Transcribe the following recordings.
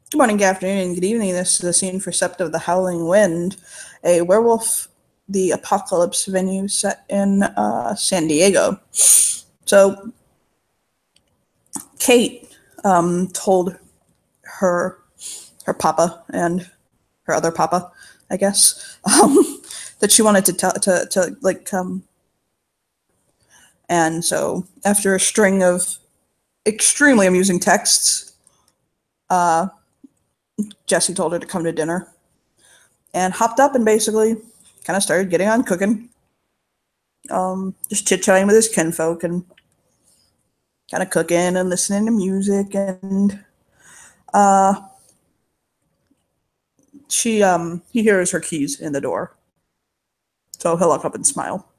Good morning, good afternoon, and good evening. This is the scene for Sept of the Howling Wind, a werewolf the apocalypse venue set in San Diego. So Kate told her papa and her other papa, I guess, that she wanted to tell to like come. And so after a string of extremely amusing texts, uh, Jesse told her to come to dinner and hopped up and basically kind of started getting on cooking, just chit chatting with his kinfolk and kind of cooking and listening to music. And uh, he hears her keys in the door, so he'll look up and smile.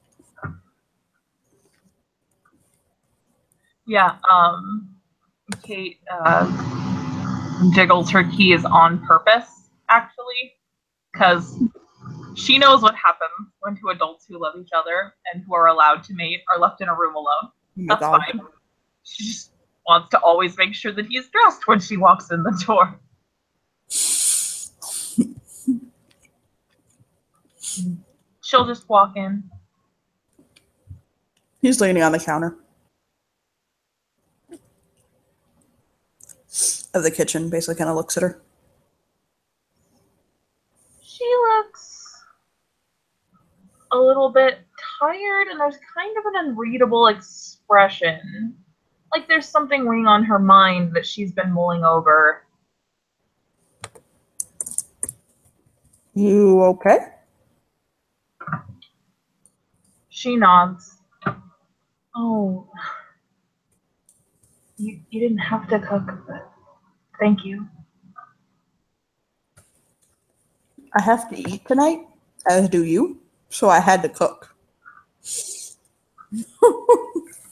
Yeah, Kate jiggles her keys on purpose, actually, because she knows what happens when two adults who love each other and who are allowed to mate are left in a room alone. That's fine. She just wants to always make sure that he's dressed when she walks in the door. She'll just walk in. He's leaning on the counter of the kitchen, basically kind of looks at her. She looks a little bit tired, and there's kind of an unreadable expression. Like there's something weighing on her mind that she's been mulling over. You okay? She nods. Oh, you didn't have to cook, but thank you. I have to eat tonight, as do you, so I had to cook.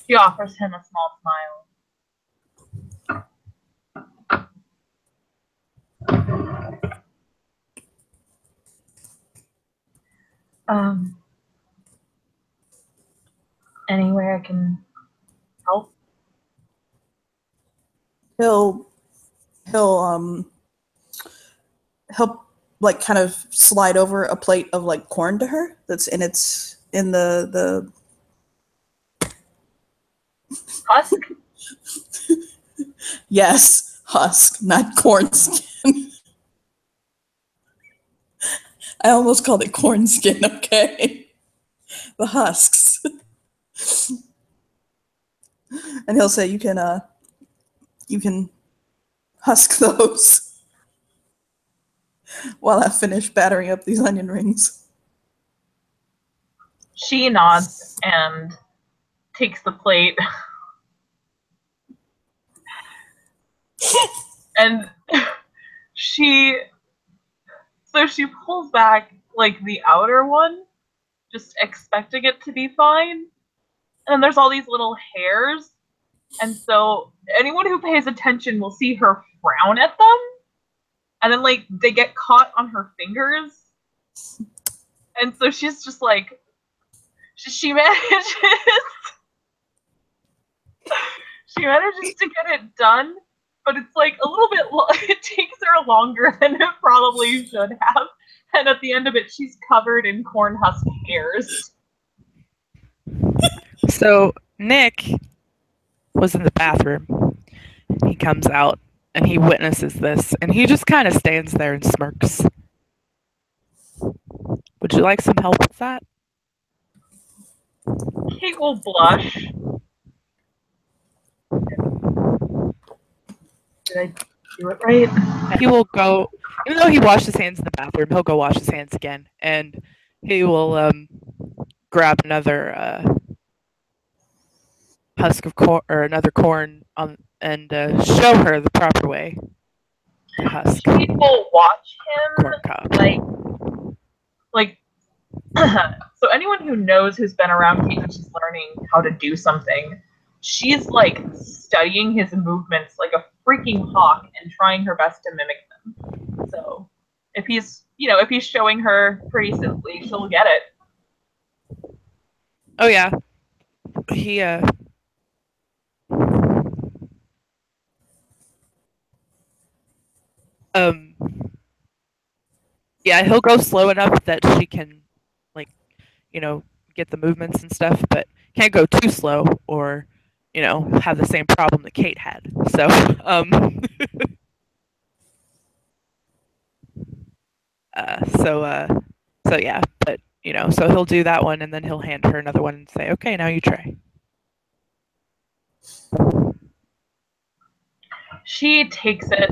She offers him a small smile. Anywhere I can help? He'll like kind of slide over a plate of like corn to her that's in the Husk? Yes, husk, not corn skin. I almost called it corn skin, okay? The husks. And he'll say, you can husk those while I finish battering up these onion rings. She nods and takes the plate. And she pulls back like the outer one, just expecting it to be fine. And there's all these little hairs. And so anyone who pays attention will see her frown at them. And then like they get caught on her fingers. And so she's just like she manages to get it done, but it's like a little bit it takes her longer than it probably should have. And at the end of it, she's covered in corn husk hairs. So Nick was in the bathroom. He comes out and he witnesses this, and he just kind of stands there and smirks. Would you like some help with that? Kate will blush. Did I do it right? He will go, even though he washed his hands in the bathroom, he'll go wash his hands again, and he will grab another husk of corn or another corn and show her the proper way to husk. Kate will watch him corn cob. like so anyone who knows who's been around Kate when she's learning how to do something, she's like studying his movements like a freaking hawk and trying her best to mimic them. So if he's showing her pretty simply, she'll get it. Oh yeah. He Yeah, he'll go slow enough that she can, like, get the movements and stuff, but can't go too slow or, have the same problem that Kate had. So, so yeah, but so he'll do that one and then he'll hand her another one and say, "Okay, now you try." She takes it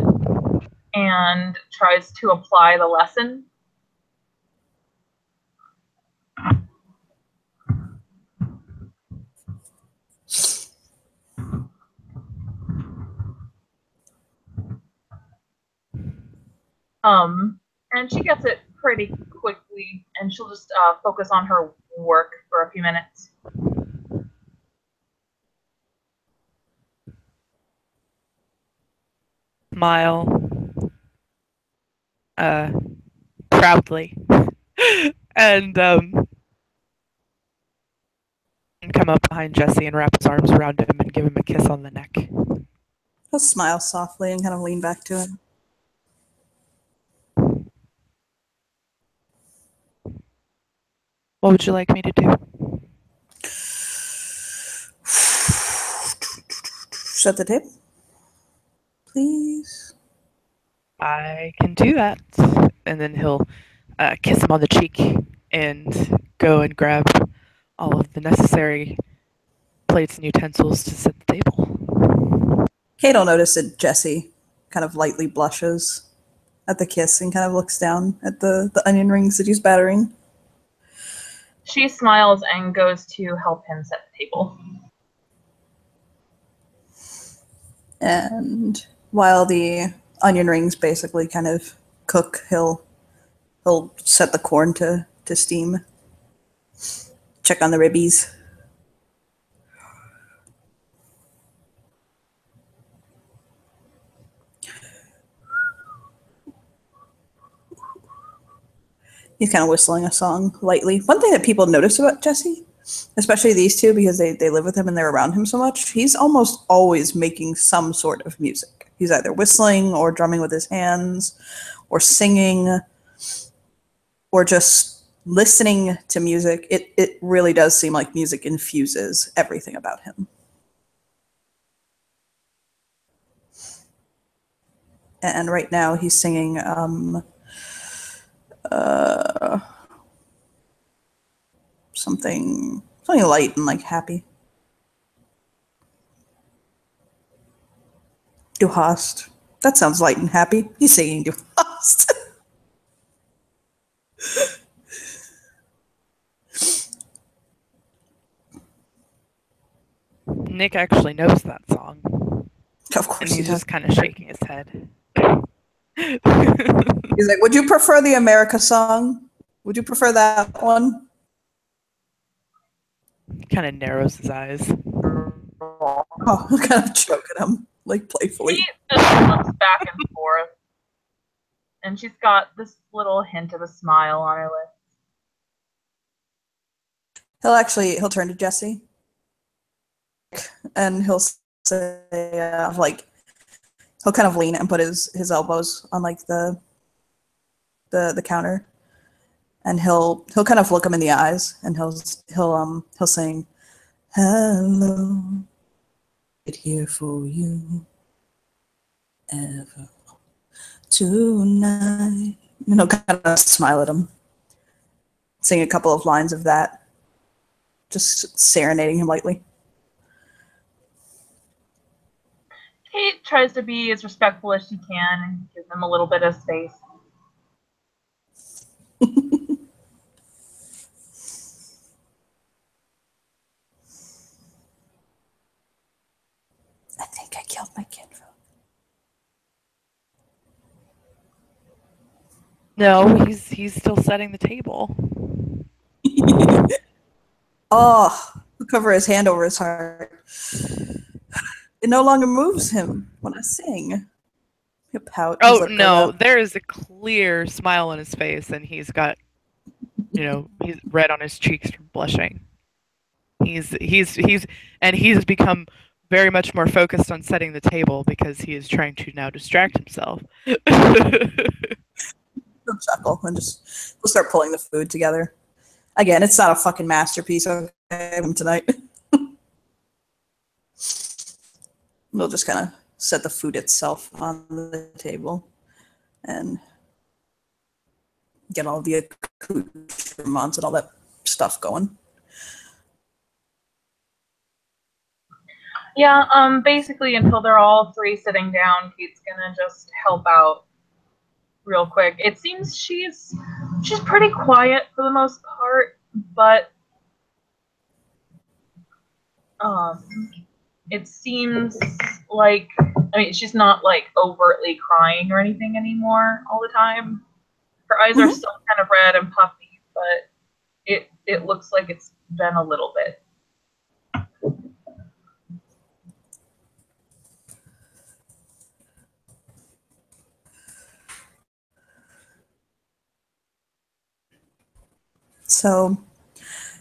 and tries to apply the lesson. And she gets it pretty quickly, and she'll just focus on her work for a few minutes. Smile, proudly, and come up behind Jesse and wrap his arms around him and give him a kiss on the neck. He'll smile softly and kind of lean back to him. What would you like me to do? Set the table, please. I can do that. And then he'll kiss him on the cheek and go and grab all of the necessary plates and utensils to set the table. Kate will notice that Jesse kind of lightly blushes at the kiss and kind of looks down at the onion rings that he's battering. She smiles and goes to help him set the table. And while the onion rings basically kind of cook, he'll set the corn to steam. Check on the ribbies. He's kind of whistling a song lightly. One thing that people notice about Jesse, especially these two, because they live with him and they're around him so much, he's almost always making some sort of music. He's either whistling or drumming with his hands or singing or just listening to music. It really does seem like music infuses everything about him. And right now he's singing something light and like happy. Du hast. That sounds light and happy. He's singing Du hast. Nick actually knows that song. Of course and he he's does. just kind of shaking his head. He's like, would you prefer the America song? Would you prefer that one? Kind of narrows his eyes. Oh, I'm kind of choking him, like playfully. She just looks back and forth. And she's got this little hint of a smile on her lips. He'll turn to Jesse. And he'll say, he'll kind of lean and put his elbows on like the counter, and he'll kind of look him in the eyes, and he'll sing, "Hello, it here for you, ever tonight." And he'll kind of smile at him, sing a couple of lines of that, just serenading him lightly. Kate tries to be as respectful as she can and give them a little bit of space. I think I killed my kid. No, he's still setting the table. Oh, he'll cover his hand over his heart. It no longer moves him when I sing. He'll pout. Oh no, there is a clear smile on his face, and he's got, he's red on his cheeks from blushing. He's become very much more focused on setting the table because he is trying to now distract himself. He'll chuckle and we'll start pulling the food together. Again, it's not a fucking masterpiece, okay, tonight. We'll just kind of set the food itself on the table and get all the accoutrements and all that stuff going. Yeah, basically until they're all three sitting down, Kate's gonna just help out real quick. It seems she's pretty quiet for the most part, but it seems like, I mean, she's not like overtly crying or anything anymore all the time. Her eyes are still kind of red and puffy, but it looks like it's been a little bit. So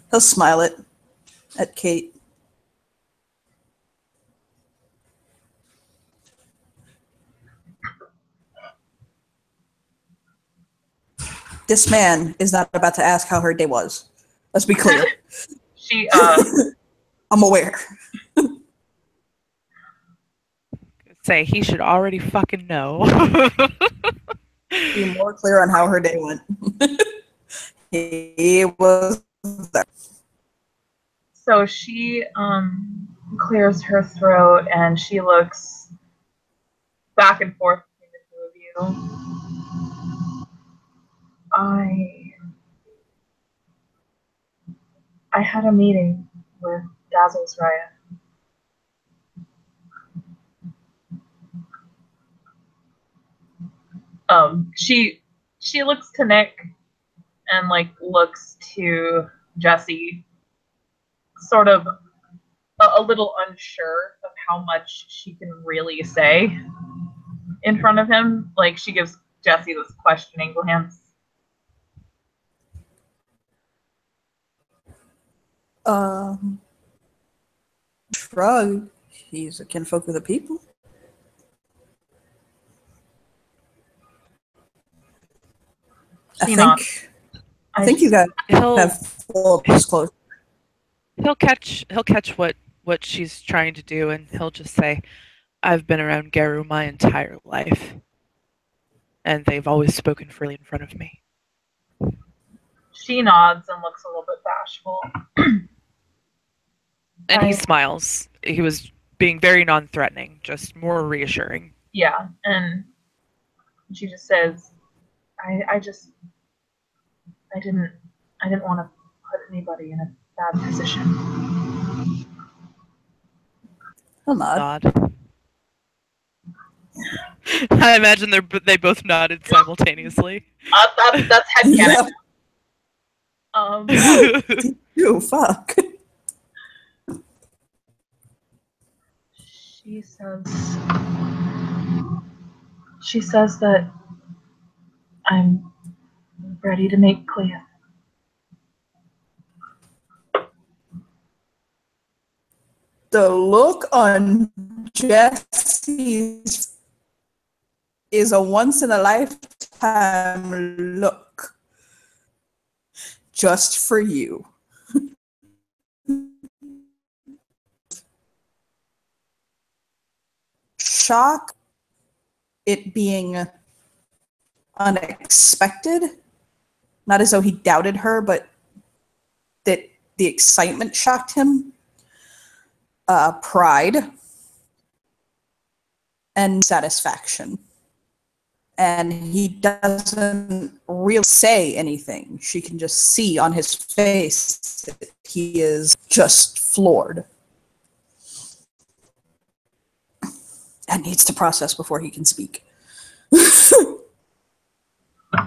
he'll smile at Kate. This man is not about to ask how her day was. Let's be clear. I'm aware. Say he should already fucking know. Be more clear on how her day went. He was there. So she clears her throat and she looks back and forth between the two of you. I had a meeting with Dazzle's Raya. She looks to Nick and like looks to Jesse, sort of a little unsure of how much she can really say in front of him. Like she gives Jesse this questioning glance. Shrug. He's a kinfolk of the people. I think you guys have full disclosure. He'll catch what she's trying to do, and he'll just say, "I've been around Garu my entire life, and they've always spoken freely in front of me." She nods and looks a little bit bashful. And he smiles. He was being very non-threatening, just more reassuring. Yeah, and she just says, I didn't want to put anybody in a bad position. He'll nod. I imagine they both nodded simultaneously. That's headcanon. You fuck. She says that I'm ready to make clear. The look on Jesse's is a once-in-a-lifetime look. Just for you. Shock, it being unexpected. Not as though he doubted her, but that the excitement shocked him. Pride and satisfaction. And he doesn't really say anything. She can just see on his face that he is just floored and needs to process before he can speak.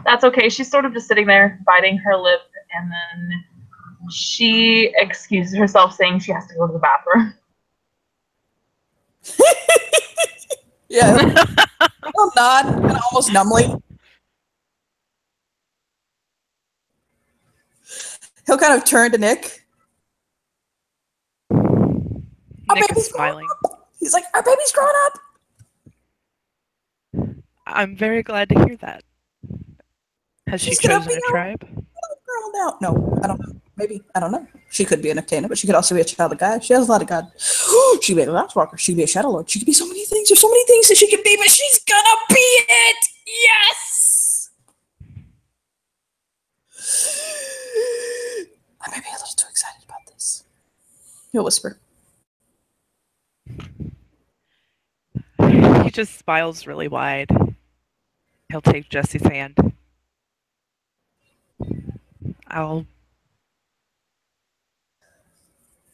That's okay. She's sort of just sitting there, biting her lip, and then she excuses herself, saying she has to go to the bathroom. Yeah. He'll nod, kind of almost numbly. He'll kind of turn to Nick. Nick is smiling. He's like, our baby's grown up. I'm very glad to hear that. Has She's she gonna chosen be a tribe? girl now. No, I don't know. Maybe, I don't know. She could be an Actana, but she could also be a child of God. She has a lot of God. She could be a Glass Walker. She could be a Shadow Lord. She could be so many things. There's so many things that she could be, but she's gonna be it. Yes. I might be a little too excited about this. He'll whisper. He just smiles really wide. He'll take Jesse's hand. I'll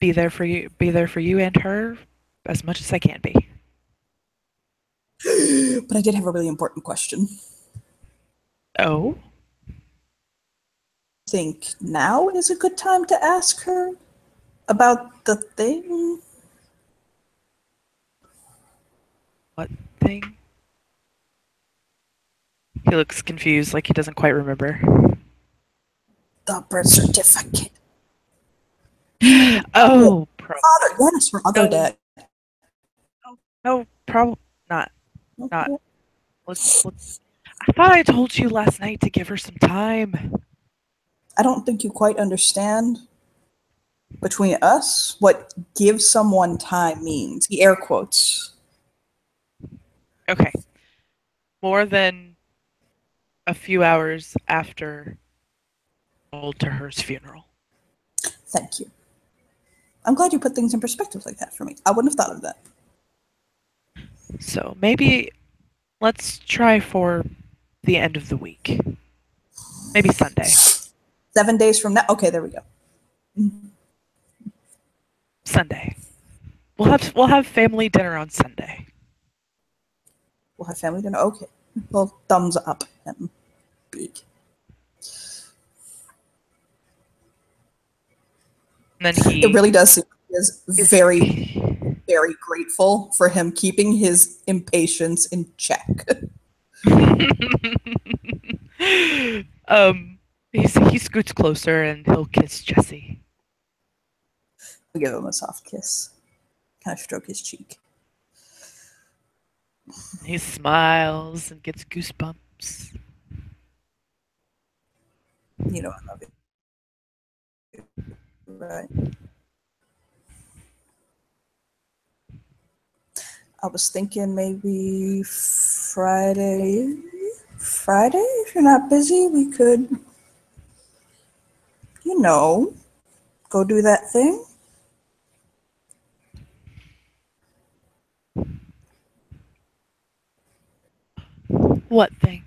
be there for you and her as much as I can be. But I did have a really important question. Oh? Think now is a good time to ask her about the thing? What thing? He looks confused, like he doesn't quite remember. The birth certificate. Oh, Father, yes, her other dad. No, probably not. Not. Let's. I thought I told you last night to give her some time. I don't think you quite understand between us what give someone time means. He air quotes. Okay. More than a few hours after old Taher's funeral. Thank you. I'm glad you put things in perspective like that for me. I wouldn't have thought of that. So maybe let's try for the end of the week. Maybe Sunday. 7 days from now. Okay, there we go. Sunday. We'll have family dinner on Sunday. We'll have family dinner. Okay. Well, thumbs up. Big. And then It really does seem he is very, very grateful for him keeping his impatience in check. He scoots closer and he'll kiss Jesse. I'll give him a soft kiss. Kind of stroke his cheek. He smiles and gets goosebumps. You know I love it. Right. I was thinking maybe Friday. Friday? If you're not busy, we could, go do that thing. What thing?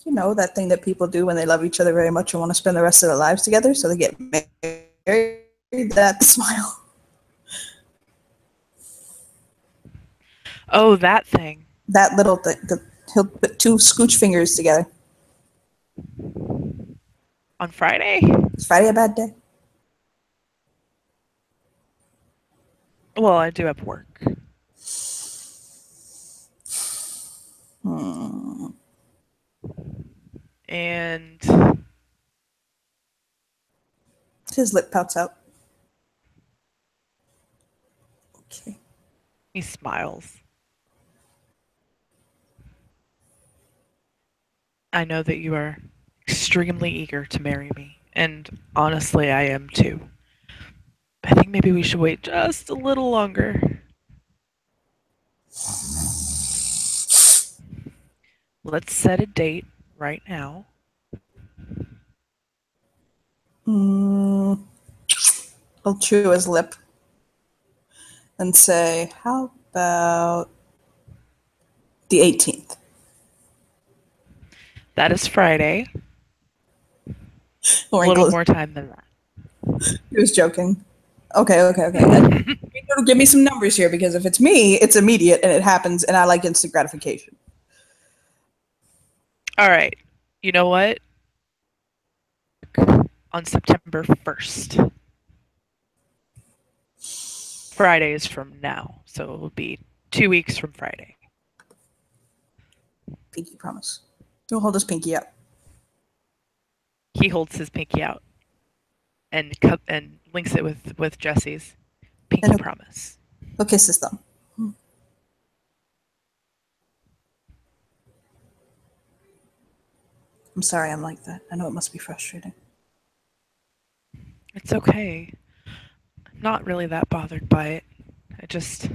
That thing that people do when they love each other very much and want to spend the rest of their lives together, so they get married. That smile. Oh, that thing. That little thing. He'll put two scooch fingers together. On Friday? Is Friday a bad day? Well, I do have work. And His lip pouts out. Okay. he smiles. I know that you are extremely eager to marry me, and honestly, I am too. I think maybe we should wait just a little longer. Let's set a date right now. He'll chew his lip and say, how about the 18th? That is Friday. A little more time than that. He was joking. Okay. Give me some numbers here, because if it's me, it's immediate and it happens, and I like instant gratification. All right. You know what? On September 1st. Friday is from now, so it will be 2 weeks from Friday. Pinky promise. He'll hold his pinky up. He holds his pinky out and links it with Jesse's pinky promise. He'll kiss his thumb. I'm sorry I'm like that. I know it must be frustrating. It's okay. I'm not really that bothered by it. I just.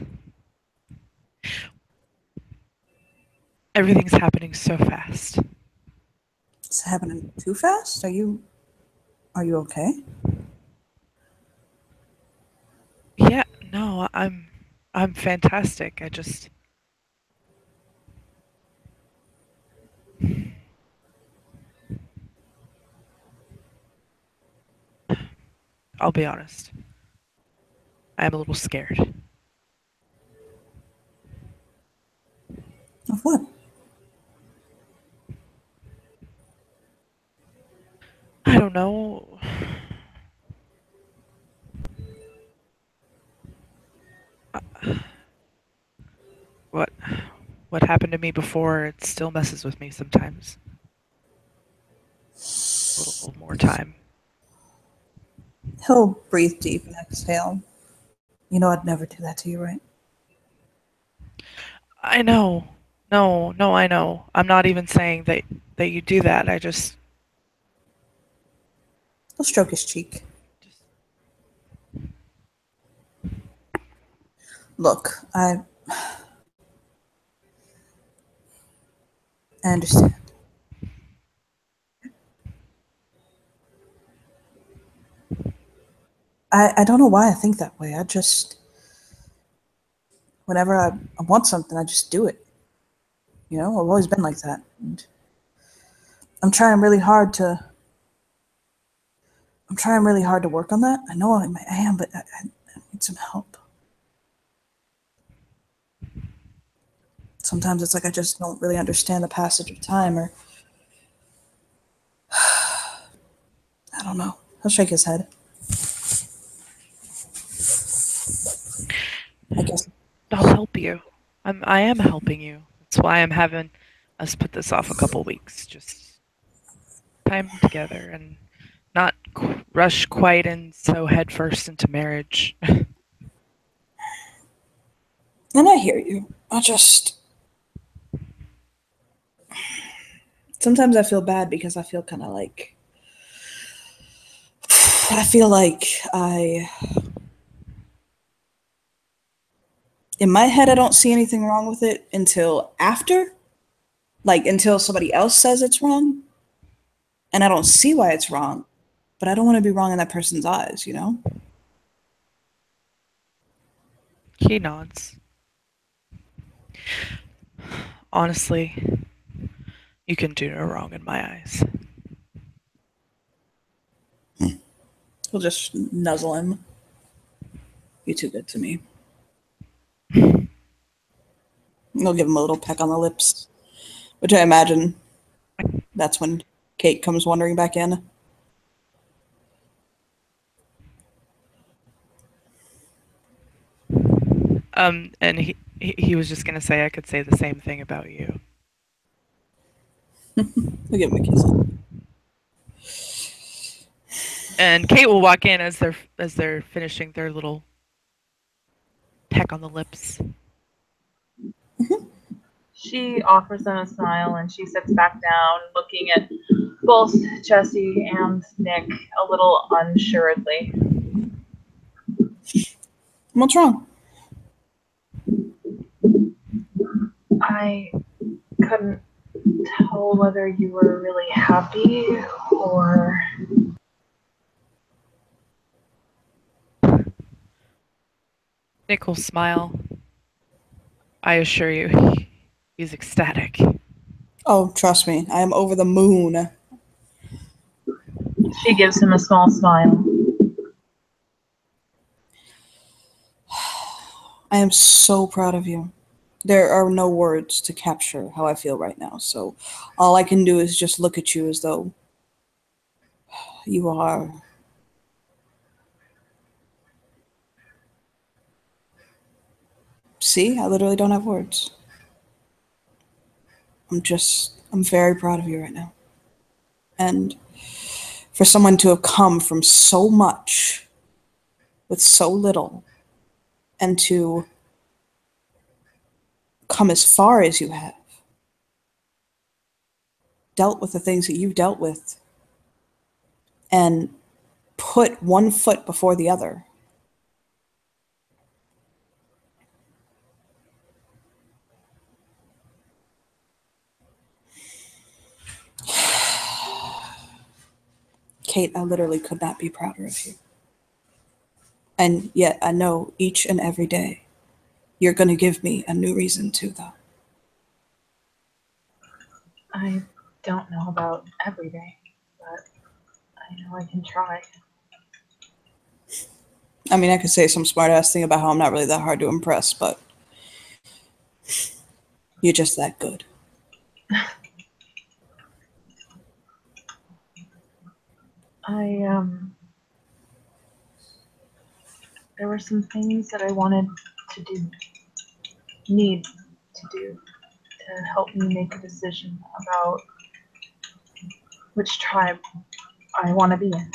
Everything's happening so fast. It's happening too fast? Are you okay? Yeah, no, I'm fantastic. I just I'll be honest. I am a little scared. Of what? I don't know. What what happened to me before, it still messes with me sometimes. A little more time. He'll breathe deep and exhale. You know I'd never do that to you, right? I know. No, I know. I'm not even saying that you do that. I just He'll stroke his cheek. Look, I understand. I don't know why I think that way. I just, whenever I want something, I just do it. You know, I've always been like that. And I'm trying really hard to, I'm trying really hard to work on that. I know I am, but I need some help. Sometimes it's like I just don't really understand the passage of time, or I don't know. He'll shake his head. I guess. I'll help you. I am helping you. That's why I'm having us put this off a couple weeks. Just time together and not rush quite and so headfirst into marriage. And I hear you. I just. Sometimes I feel bad because I feel kind of like. I feel like I. In my head, I don't see anything wrong with it until after. Like, until somebody else says it's wrong. And I don't see why it's wrong. But I don't want to be wrong in that person's eyes, you know? He nods. Honestly, you can do no wrong in my eyes. We'll just nuzzle him. You're too good to me. We'll give him a little peck on the lips. Which I imagine that's when Kate comes wandering back in. And he was just gonna say I could say the same thing about you. We'll give him a kiss. And Kate will walk in as they're finishing their little peck on the lips. She offers them a smile and she sits back down, looking at both Jesse and Nick a little unsuredly. What's wrong? I couldn't tell whether you were really happy or. Nick will smile. I assure you, he's ecstatic. Oh, trust me, I am over the moon. She gives him a small smile. I am so proud of you. There are no words to capture how I feel right now, so all I can do is just look at you as though you are. See, I literally don't have words. I'm very proud of you right now. And for someone to have come from so much with so little and to come as far as you have, dealt with the things that you've dealt with and put one foot before the other. Kate, I literally could not be prouder of you. And yet I know each and every day you're going to give me a new reason to, though. I don't know about every day, but I know I can try. I mean, I could say some smart-ass thing about how I'm not really that hard to impress, but you're just that good. There were some things that I wanted to do, need to do, to help me make a decision about which tribe I want to be in.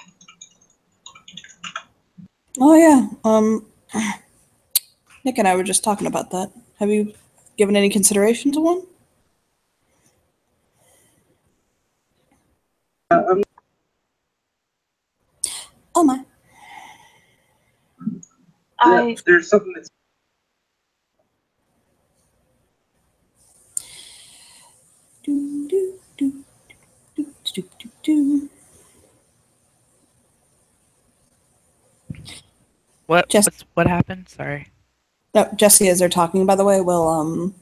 Oh yeah, Nick and I were just talking about that. Have you given any consideration to one? Oh my. There's something that's Do, do, do, do, do, do, do. What Jess- what happened? Sorry. No, Jesse, as they're talking, by the way, will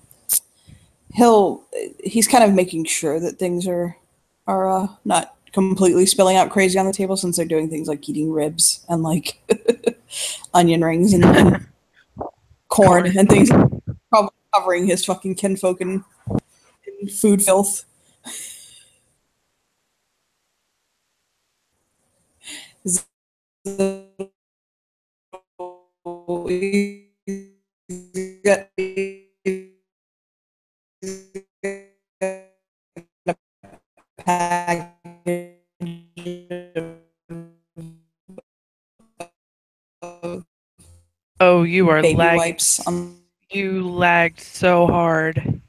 he's kind of making sure that things are not completely spilling out crazy on the table, since they're doing things like eating ribs and like onion rings and corn and things, probably covering his fucking kinfolk in food filth. Oh, you are Baby lagging. wipes. You lagged so hard.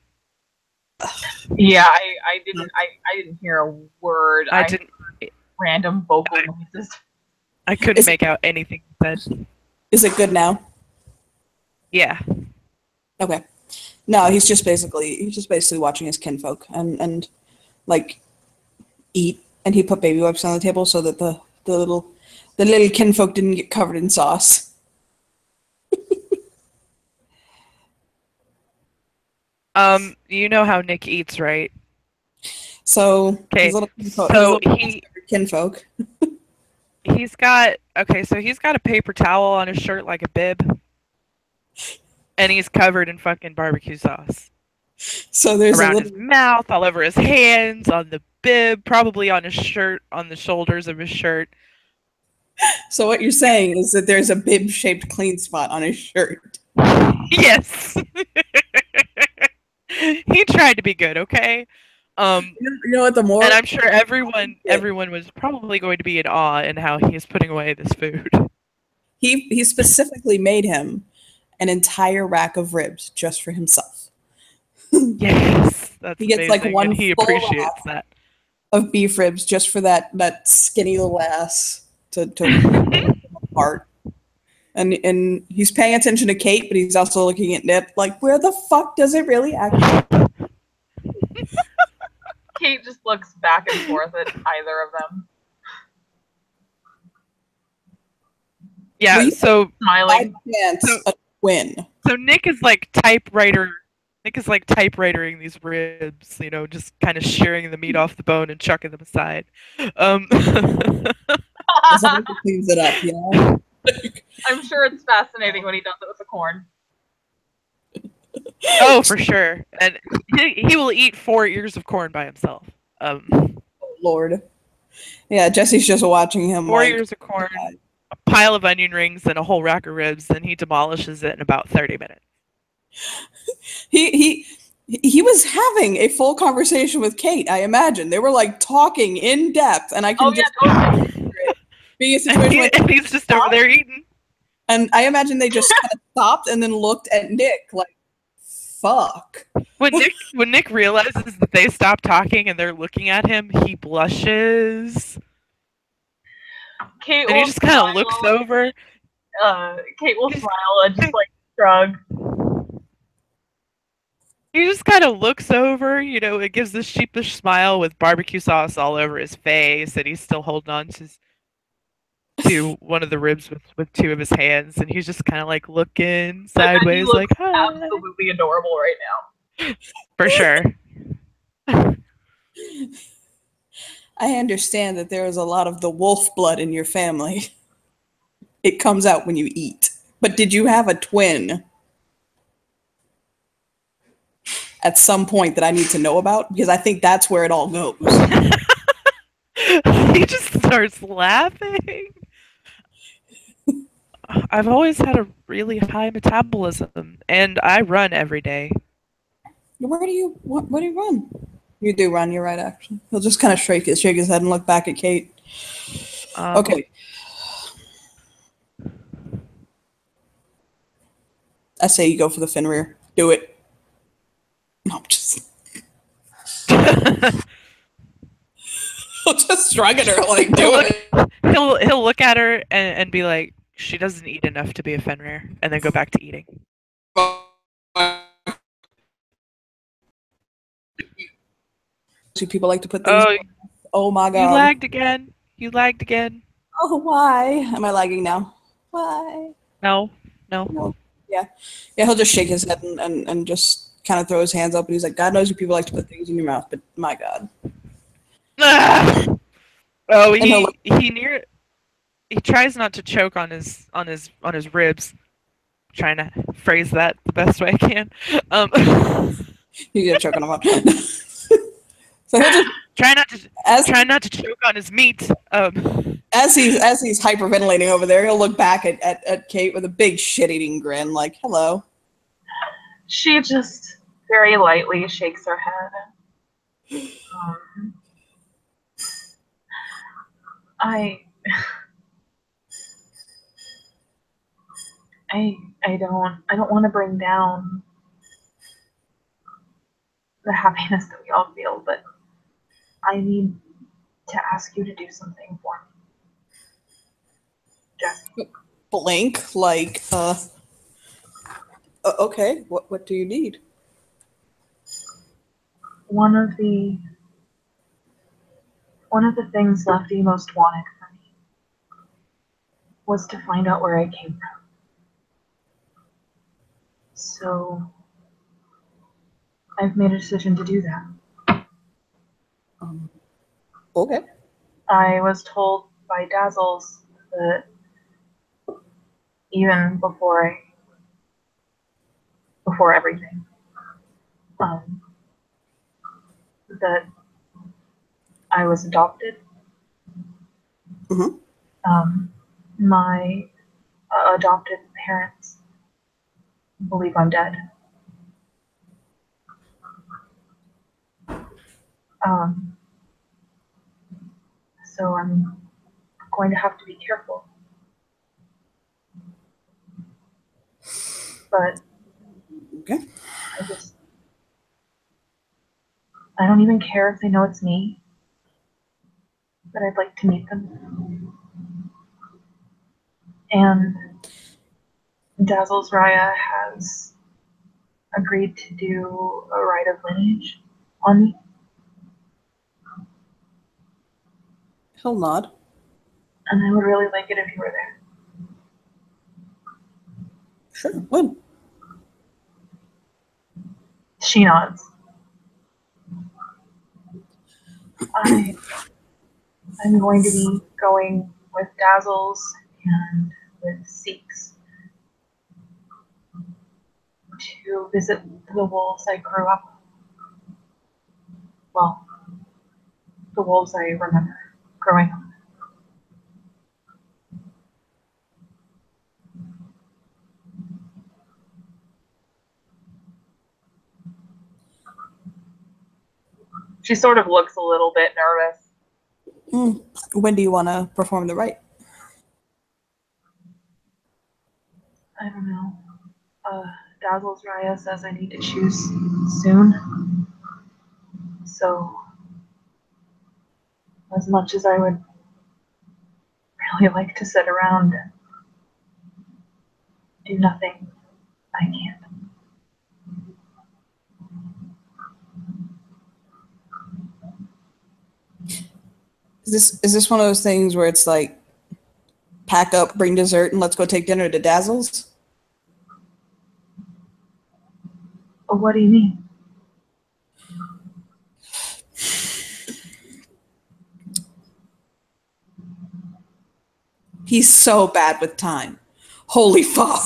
Yeah, I didn't hear a word. I didn't. Heard random vocal noises. I couldn't make out anything you said. Is it good now? Yeah. Okay. No, he's just basically watching his kinfolk and like eat, and he put baby wipes on the table so that the little kinfolk didn't get covered in sauce. You know how Nick eats, right? So Okay. his little kinfolk, So he's got a paper towel on his shirt like a bib, and he's covered in fucking barbecue sauce. So there's around his mouth, all over his hands, on the bib, probably on his shirt, on the shoulders of his shirt. So what you're saying is that there's a bib-shaped clean spot on his shirt. Yes. He tried to be good, okay? You know what? And I'm sure everyone was probably going to be in awe in how he is putting away this food. He specifically made him an entire rack of ribs just for himself. Yes, that's he gets amazing, like one and he full appreciates rack that of beef ribs just for that skinny little ass to rip apart. And he's paying attention to Kate, but he's also looking at Nip like, where the fuck does it really actually? Kate just looks back and forth at either of them. Yeah, so smiling. A win. So Nick is like typewritering these ribs, you know, just kind of shearing the meat off the bone and chucking them aside. Somebody cleans it up, you know? I'm sure it's fascinating when he does it with the corn. Oh, for sure. And he will eat 4 ears of corn by himself. Oh, Lord. Yeah, Jesse's just watching him. 4 ears of corn, a pile of onion rings, and a whole rack of ribs, and he demolishes it in about 30 minutes. He was having a full conversation with Kate, I imagine. They were like talking in depth, and I can being a situation and he's just over there eating. And I imagine they just kind of stopped and then looked at Nick like, fuck? When Nick realizes that they stop talking and they're looking at him, he blushes. Kate And he will just kind of looks smile. over. Kate will smile and just like shrug. He just kind of looks over, it gives this sheepish smile with barbecue sauce all over his face, and he's still holding on to one of the ribs with two of his hands, and he's just kind of like looking sideways, He like, looks hi. absolutely adorable right now. For sure. I understand that there is a lot of the wolf blood in your family. It comes out when you eat. But did you have a twin at some point that I need to know about? Because I think that's where it all goes. He just starts laughing. I've always had a really high metabolism, and I run every day. Where do you run? You do run, you're right, actually. He'll just kind of shake his head and look back at Kate. Okay. I say you go for the Fenrir. Do it. No, just... He'll just shrug at her, like, do it. He'll look at her and be like, she doesn't eat enough to be a Fenrir, and then go back to eating. People like to put things... Oh my god. You lagged again. Oh, why? Am I lagging now? Why? No. Yeah, he'll just shake his head and just kind of throw his hands up, and he's like, God knows you people like to put things in your mouth, but my god. Oh, he tries not to choke on his ribs. I'm trying to phrase that the best way I can. He's gonna choke on him. So he'll just try not to choke on his meat. As he's hyperventilating over there, he'll look back at Kate with a big shit-eating grin, like, hello. She just very lightly shakes her head. I don't want to bring down the happiness that we all feel, but I need to ask you to do something for me. Jesse. Blink, like, okay, what do you need? One of the things Lefty most wanted for me was to find out where I came from. So I've made a decision to do that. Okay. I was told by Dazzles that even before everything, that I was adopted. Mm-hmm. My adopted parents believe I'm dead. So I'm going to have to be careful. But okay. I don't even care if they know it's me. But I'd like to meet them. And Dazzles Raya has agreed to do a rite of lineage on me. He'll nod. And I would really like it if you were there. Sure, when? She nods. I'm going to be going with Dazzles and with Seeks to visit the wolves I grew up with. Well, the wolves I remember growing up. She sort of looks a little bit nervous. When do you want to perform the rite? I don't know. Dazzles Raya says I need to choose soon. So, as much as I would really like to sit around and do nothing, I can't. Is this one of those things where it's like, pack up, bring dessert, and let's go take dinner to Dazzles? What do you mean? He's so bad with time. Holy fuck.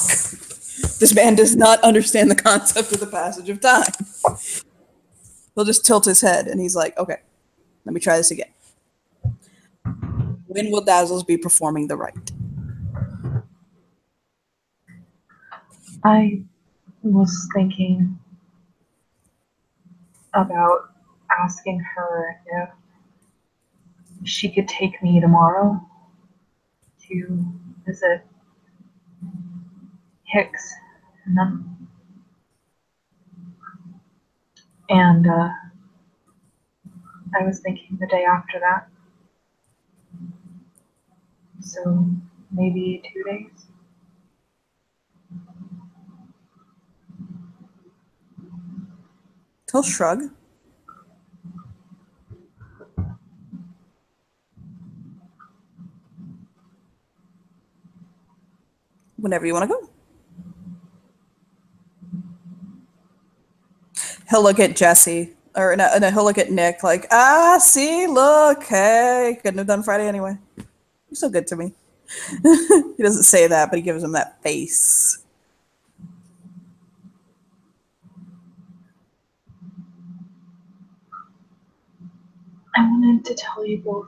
This man does not understand the concept of the passage of time. He'll just tilt his head and he's like, okay, let me try this again. When will Dazzles be performing the rite? I was thinking about asking her if she could take me tomorrow to visit Hicks and them. And I was thinking the day after that. So maybe 2 days. He'll shrug. Whenever you want to go. He'll look at Jesse, or no, he'll look at Nick like, see, look, hey, couldn't have done Friday anyway. You're so good to me. He doesn't say that, but he gives him that face. I wanted to tell you both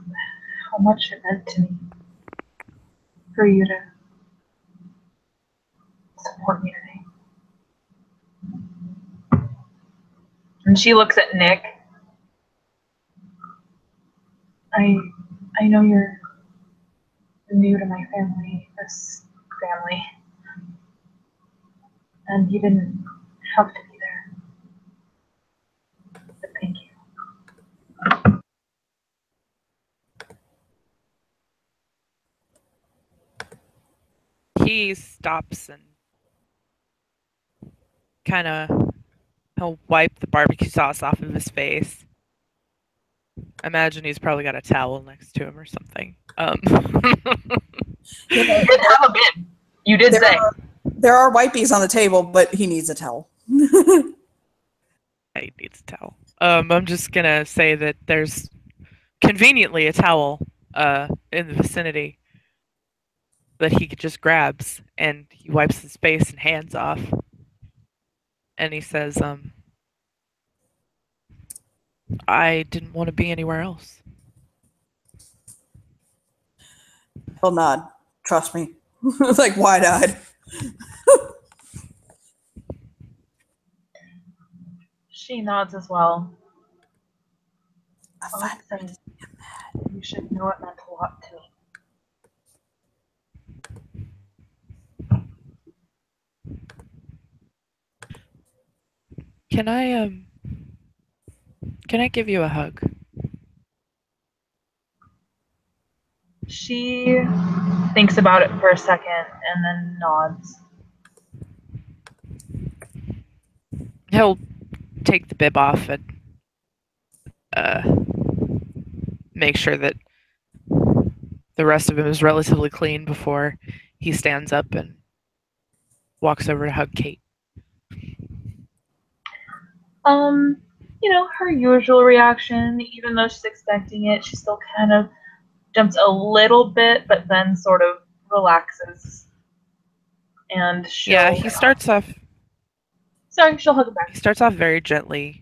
how much it meant to me for you to support me today. And she looks at Nick. I know you're new to my family, this family, and you didn't have to be there. But thank you. He stops and kind of he'll wipe the barbecue sauce off of his face. I imagine he's probably got a towel next to him or something. You did have a bit. You did say. There are wipies on the table, but he needs a towel. He needs a towel. I'm just gonna say that there's conveniently a towel in the vicinity that he just grabs, and he wipes his face and hands off. And he says, I didn't want to be anywhere else. He'll nod. Trust me. Like wide-eyed. She nods as well. I find Listen, you should know it meant a lot to me. Can I give you a hug? She thinks about it for a second and then nods. He'll take the bib off and make sure that the rest of him is relatively clean before he stands up and walks over to hug Kate. Her usual reaction, even though she's expecting it, she still kind of jumps a little bit, but then sort of relaxes. And he starts off. Sorry, she'll hug him back. He starts off very gently.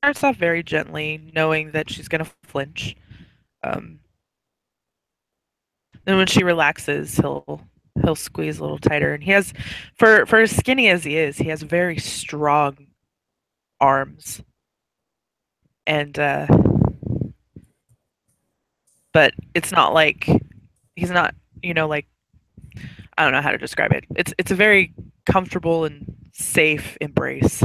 Knowing that she's gonna flinch. Then when she relaxes, he'll squeeze a little tighter, and he has, for as skinny as he has very strong arms, and but it's not like he's not, like, I don't know how to describe it. It's a very comfortable and safe embrace.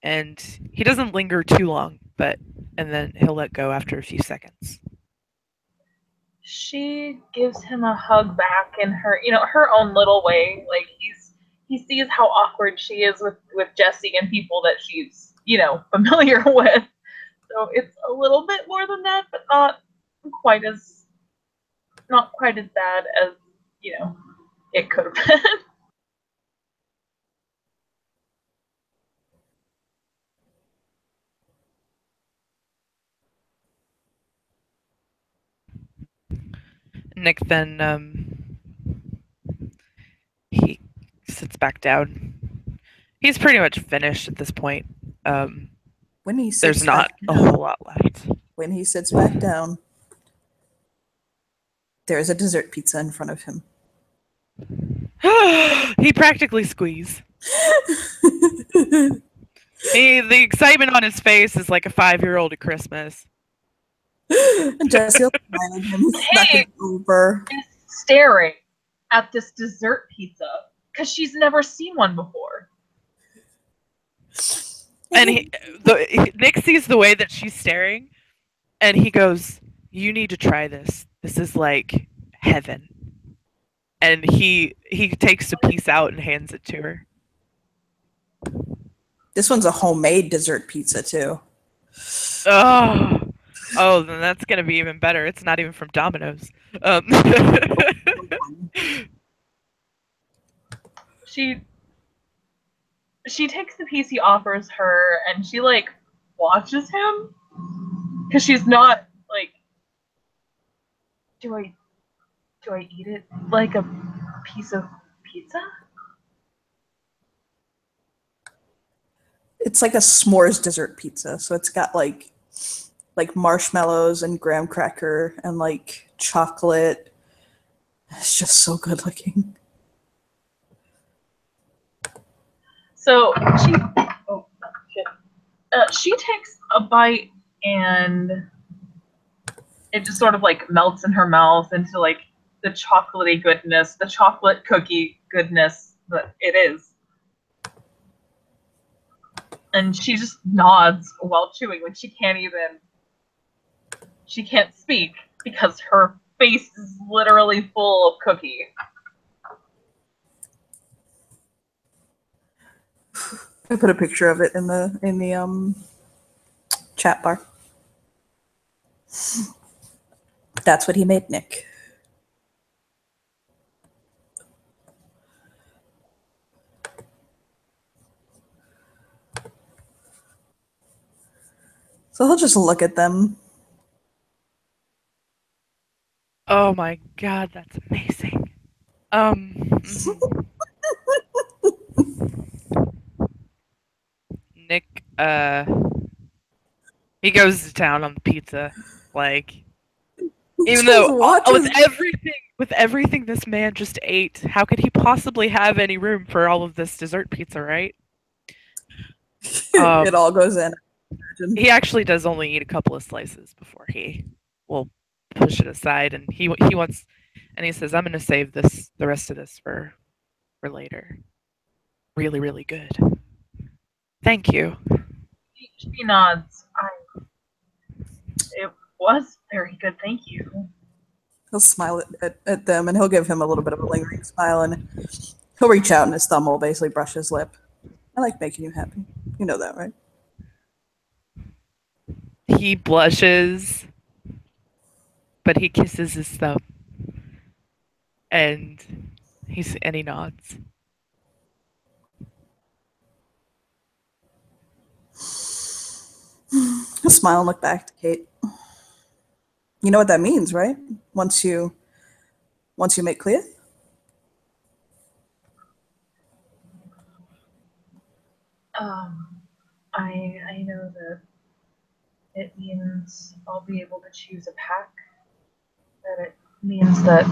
And he doesn't linger too long, and then he'll let go after a few seconds. She gives him a hug back in her own little way. Like he sees how awkward she is with Jesse and people that she's, familiar with. So it's a little bit more than that, but not quite as bad as, it could have been. Nick then he sits back down. He's pretty much finished at this point. When he sits There's not back a down, whole lot left. when he sits back down, there's a dessert pizza in front of him. He practically squeezed. The excitement on his face is like a 5-year-old at Christmas. Jesse will smile at him. Hey! Over. Is staring at this dessert pizza because she's never seen one before. And Nick sees the way that she's staring, and he goes, "You need to try this. This is like heaven." And he takes a piece out and hands it to her. This one's a homemade dessert pizza too. Oh, then that's gonna be even better. It's not even from Domino's. She takes the piece he offers her, and she watches him because she's not like, do I eat it like a piece of pizza? It's like a s'mores dessert pizza, so it's got like marshmallows and graham cracker and like chocolate. It's just so good looking. So she takes a bite, and it just sort of melts in her mouth into the chocolatey goodness, the chocolate cookie goodness that it is. And she just nods while chewing, when she can't speak because her face is literally full of cookie. I put a picture of it in the chat bar. That's what he made Nick. So he'll just look at them. Oh my god, that's amazing. Nick, he goes to town on the pizza, even though with everything this man just ate, how could he possibly have any room for all of this dessert pizza, right? It all goes in. He actually does only eat a couple of slices before he will push it aside, and he wants, and he says, "I'm going to save the rest of this for later. Really, really good. Thank you." She nods. It was very good, thank you. He'll smile at them, and he'll give him a little bit of a lingering smile, and he'll reach out, and his thumb will basically brush his lip. I like making you happy. You know that, right? He blushes, but he kisses his thumb, and he nods. He'll smile and look back to Kate. You know what that means, right? Once you make clear. I know that it means I'll be able to choose a pack. That it means that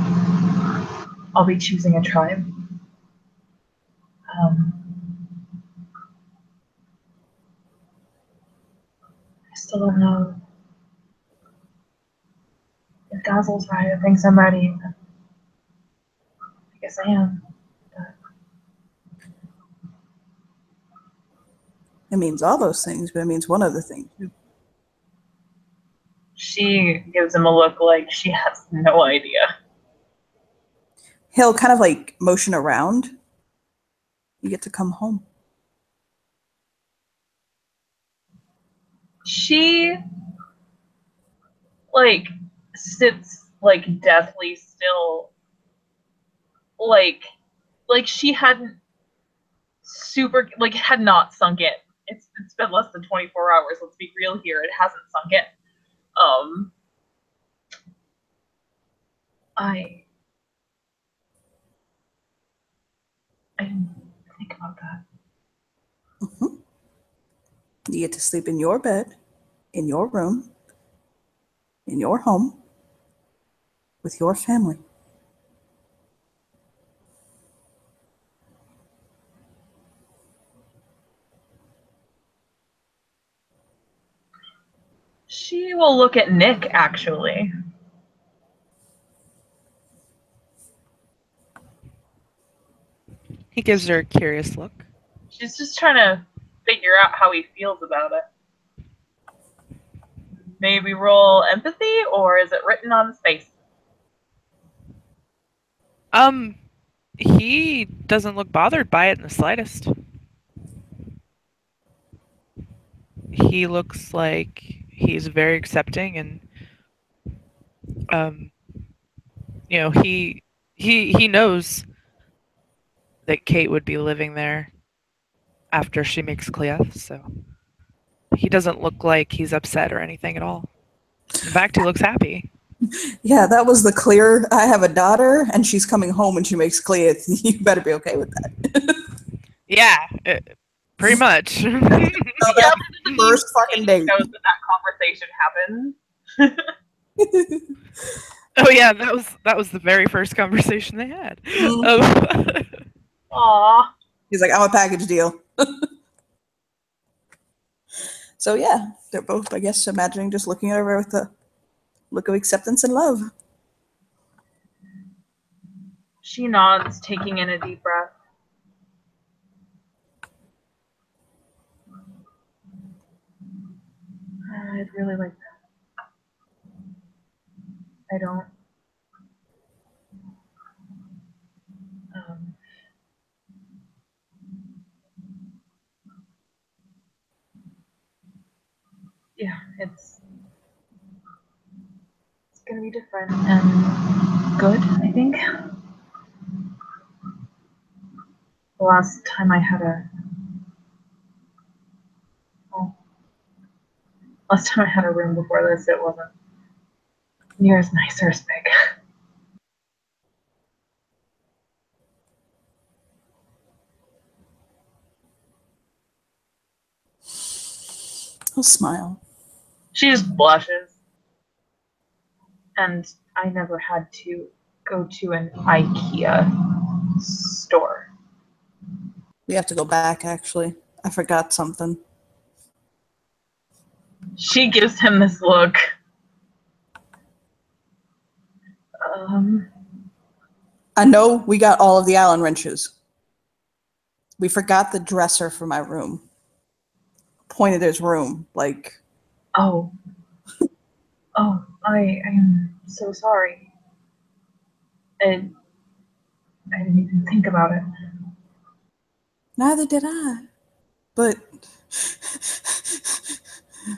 I'll be choosing a tribe. I still don't know if Dazzle's right. I think I'm ready. Yes, I am. It means all those things, but it means one other thing. She gives him a look like she has no idea. He'll kind of like motion around. You get to come home. She like sits like deathly still, like she hadn't had not sunk in. It's been less than 24 hours. Let's be real here. It hasn't sunk in. I didn't think about that. Mm-hmm. You get to sleep in your bed, in your room, in your home, with your family. She will look at Nick, actually. He gives her a curious look. She's just trying to figure out how he feels about it. Maybe roll empathy, or is it written on his face? He doesn't look bothered by it in the slightest. He looks like he's very accepting, and he knows that Kate would be living there after she makes Clea, so he doesn't look like he's upset or anything at all. In fact, he looks happy. Yeah, that was the clear. I have a daughter, and she's coming home when she makes clear. You better be okay with that. Yeah, pretty much. So that's the first fucking date. Knows that conversation happened. Oh yeah, that was the very first conversation they had. Aww. He's like, I'm a package deal. So yeah, they're both, I guess, imagining just looking at her with a look of acceptance and love. She nods, taking in a deep breath. I'd really like that. I don't. Yeah, it's gonna be different and good, I think. The last time I had a room before this, it wasn't near as nice or as big. He'll smile. She just blushes. And I never had to go to an IKEA store. We have to go back, actually. I forgot something. She gives him this look. I know we got all of the Allen wrenches. We forgot the dresser for my room. Pointed his room, like. Oh, I am so sorry. And I didn't even think about it. Neither did I. But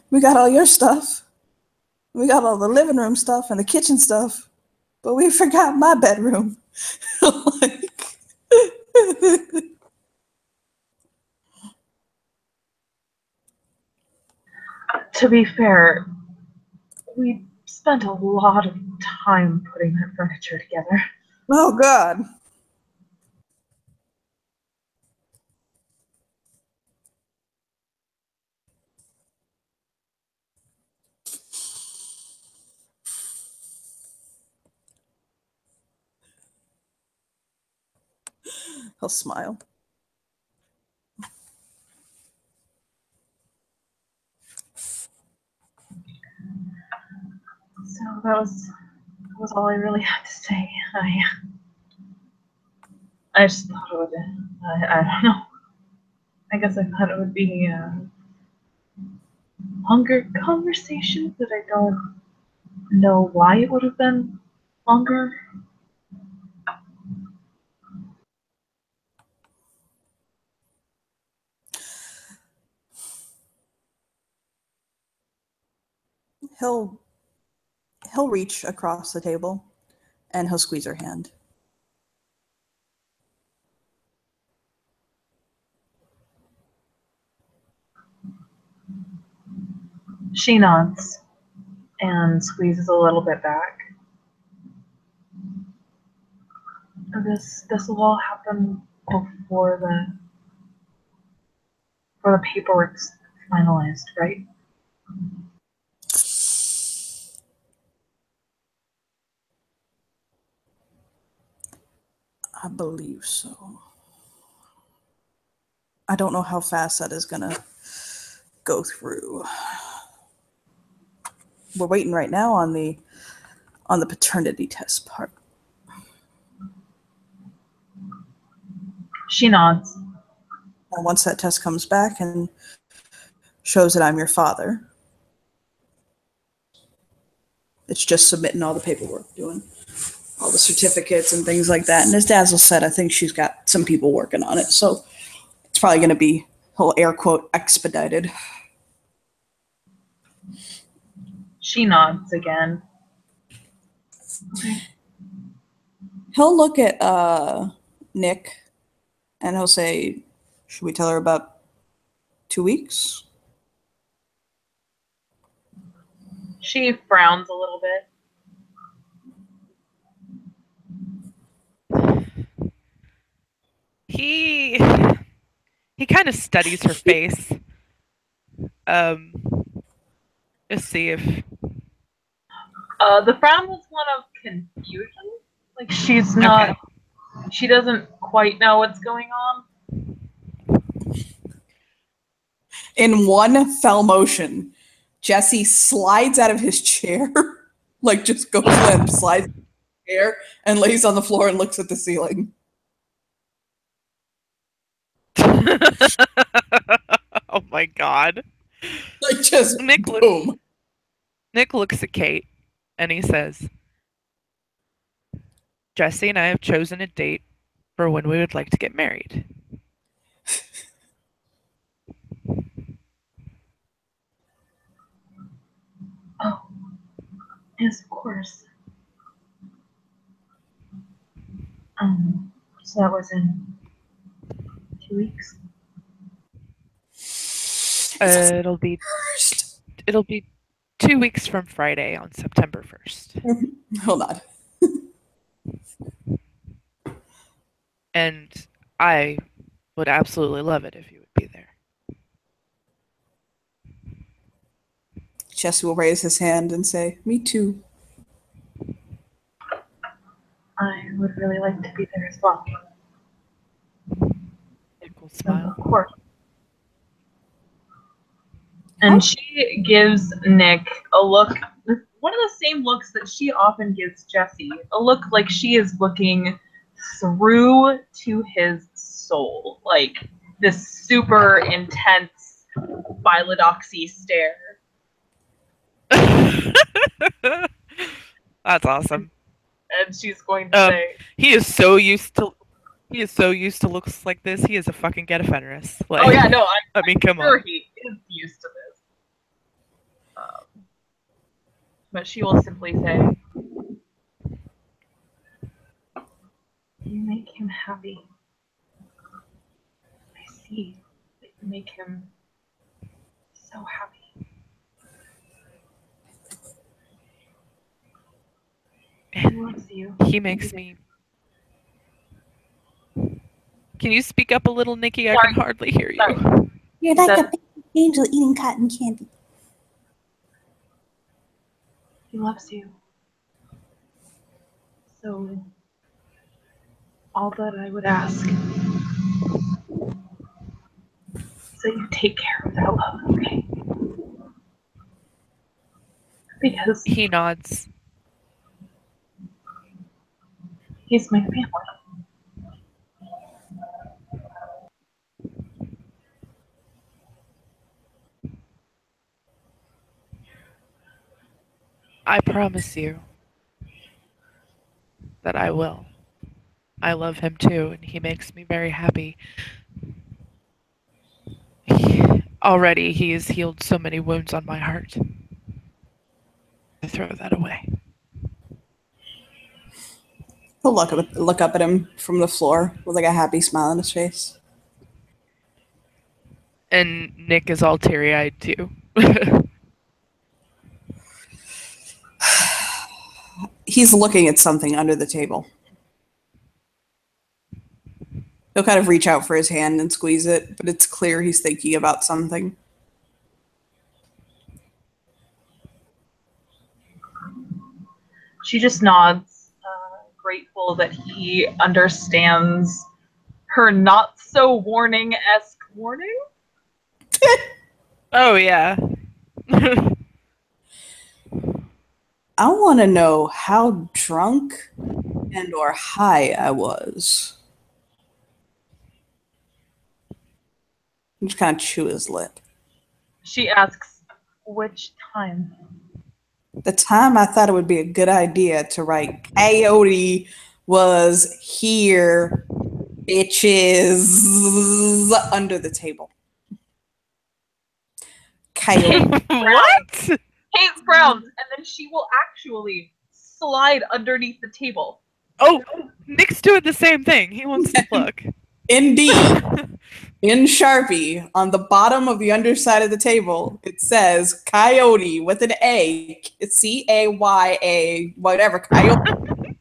we got all your stuff. We got all the living room stuff and the kitchen stuff. But we forgot my bedroom. Like, to be fair, we spent a lot of time putting that furniture together. oh, God. He'll smile. So that was all I really had to say. I just thought it would. I don't know. I guess I thought it would be a longer conversation, but I don't know why it would have been longer. He'll reach across the table and he'll squeeze her hand. She nods and squeezes a little bit back. This will all happen before the paperwork's finalized, right? I believe so. I don't know how fast that is gonna go through. We're waiting right now on the paternity test part. She nods. And once that test comes back and shows that I'm your father, it's just submitting all the paperwork, doing all the certificates and things like that. And as Dazzle said, I think she's got some people working on it. So it's probably going to be, whole air quote, expedited. She nods again. He'll look at Nick and he'll say, should we tell her about 2 weeks? She frowns a little bit. He kind of studies her face. Just see if The frown was one of confusion. Like she's not. Okay. She doesn't quite know what's going on. In one fell motion, Jesse slides out of his chair, like just goes limp, slides out of his chair, and lays on the floor and looks at the ceiling. Oh my god. Like just Nick boom. Nick looks at Kate and he says, Jesse and I have chosen a date for when we would like to get married. Oh, yes, of course. So that was in 2 weeks. It'll be 2 weeks from Friday on September 1st. Hold on. And I would absolutely love it if you would be there. Jesse will raise his hand and say, me too. I would really like to be there as well. Nick will smile. Of course. And she gives Nick a look, one of the same looks that she often gives Jesse. A look like she is looking through to his soul. Like this super intense bilodoxy stare. That's awesome. And she's going to say, he is so used to looks like this. He is a fucking get-a-fenris. Like, oh yeah, no, I mean, come sure on. he is used to this. But she will simply say, you make him happy. I see that you make him so happy. He loves you. He makes me. Can you speak up a little, Nikki? I Sorry. can hardly hear you. Sorry. You're like a baby angel eating cotton candy. He loves you. So, all that I would ask is that you take care of that love, okay? Because He nods. he's my family. I promise you that I will. I love him too, and he makes me very happy. Already, he has healed so many wounds on my heart. I throw that away. He'll look up at him from the floor with like a happy smile on his face. And Nick is all teary-eyed too. He's looking at something under the table. He'll kind of reach out for his hand and squeeze it, but it's clear he's thinking about something. She just nods, grateful that he understands her not so warning-esque warning. Oh yeah. I want to know how drunk and or high I was. I'm just kind of chew his lip. She asks, which time? The time I thought it would be a good idea to write Coyote was here, bitches, under the table. Coyote. What? Kate frowns, and then she will actually slide underneath the table. Oh, Nick's doing the same thing. He wants to look. Indeed. In Sharpie, on the bottom of the underside of the table, it says Coyote with an A. C-A-Y-A, whatever. Coyote.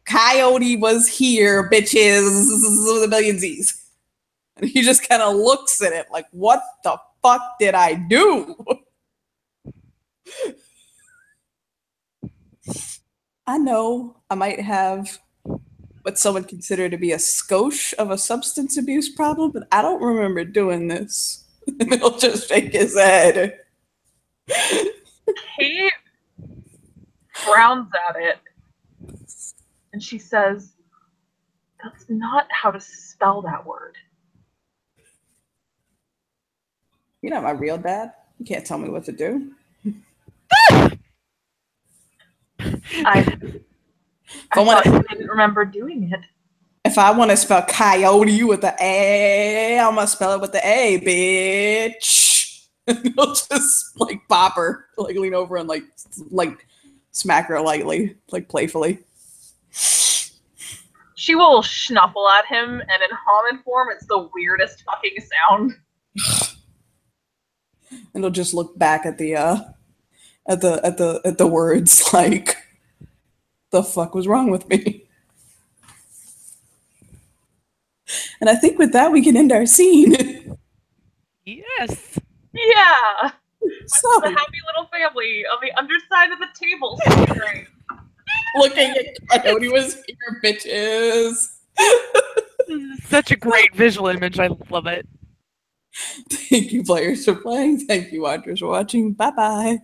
Coyote was here, bitches, with a million Z's. And he just kind of looks at it like, what the fuck did I do? I know I might have what someone considered to be a skosh of a substance abuse problem, but I don't remember doing this. And he'll just shake his head. Kate frowns at it, and she says, that's not how to spell that word. You're not my real dad. You can't tell me what to do. I thought you didn't remember doing it. If I want to spell coyote with the A, I'm gonna spell it with the A, bitch. And he'll just like bop her, like lean over and like smack her lightly, like playfully. She will snuffle at him, and in Hammond form, it's the weirdest fucking sound. And he'll just look back at the words like, the fuck was wrong with me? And I think with that we can end our scene. Yes. Yeah. So, The happy little family on the underside of the table. Great. looking at Coyote was here, bitches. This is such a great visual image. I love it. Thank you, players, for playing. Thank you, watchers, for watching. Bye-bye.